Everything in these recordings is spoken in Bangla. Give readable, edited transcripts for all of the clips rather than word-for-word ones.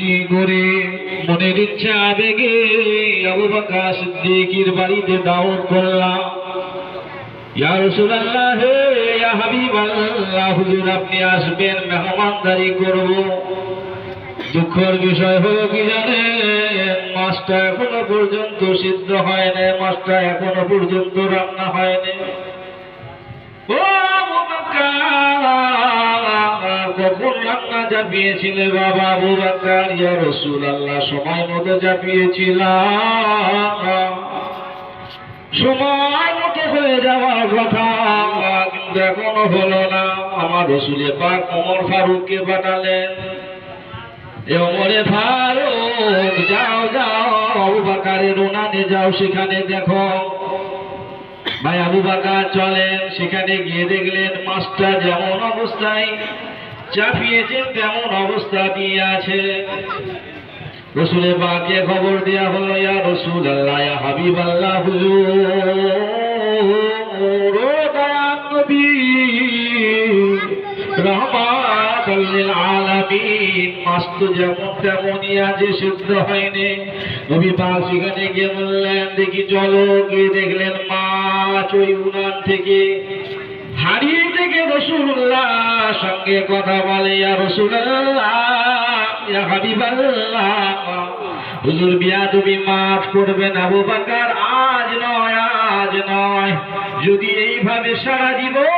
বৃষ্টি করে মনের ইচ্ছা আবেগে আবু বকর সিদ্দিকের বাড়িতে দাওয়াত করলাম। ইয়া রাসূলুল্লাহ হে ইয়া হাবিবাল্লাহ, হুজুর আপনি আসবেন, মেহমানদারি করব। দুঃখের বিষয় হলো কি জানেন, মাছটা এখনো পর্যন্ত সিদ্ধ হয় না, মাছটা এখনো পর্যন্ত রান্না হয় না। ও আবু বকর, কখন রান্না চাপিয়েছিলে বাবা? আবু বকর, ইয়া রাসূলুল্লাহ সময় মতো চাপিয়েছিলাম, সময় মতো হয়ে যাওয়ার কথা, কিন্তু এখনো হলো না। আমার রাসূল পাক ওমর ফারুককে পাঠালেন, ওমরে ফারুক যাও যাও আবু বকরের উনানে যাও, সেখানে দেখো। ভাই আবু বকর চলেন, সেখানে গিয়ে দেখলেন মাছটা যেমন অবস্থায় চাপিয়েছেন তেমন অবস্থা দিয়ে আছে। রাসূল পাককে খবর দেয়া হলো, ইয়া রাসূলুল্লাহ ইয়া হাবিবাল্লাহ, হুজুর ও দয়ার নবী রাহমাতুল লিল আলামিন, মাছ তো যেমন তেমনই আছে, সিদ্ধ হয়নি। নবী পাক সেখানে গিয়ে বললেন, দেখি চলো। গিয়ে দেখলেন মাছ ওই উনান থেকে হারিয়ে থেকে রাসূলুল্লাহ সঙ্গে কথা বলে, ইয়া রাসূলুল্লাহ ইয়া হাবিবাল্লাহ, হুজুর বিয়াদবি মাফ করবেন আবু বকর, আজ নয় আজ নয়, যদি এইভাবে সারা জীবন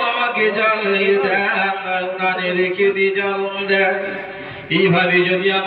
আমাকে জ্বালিয়ে দেন, উনানে রেখে দিয়ে জ্বালন দেন, এইভাবে যদি আমার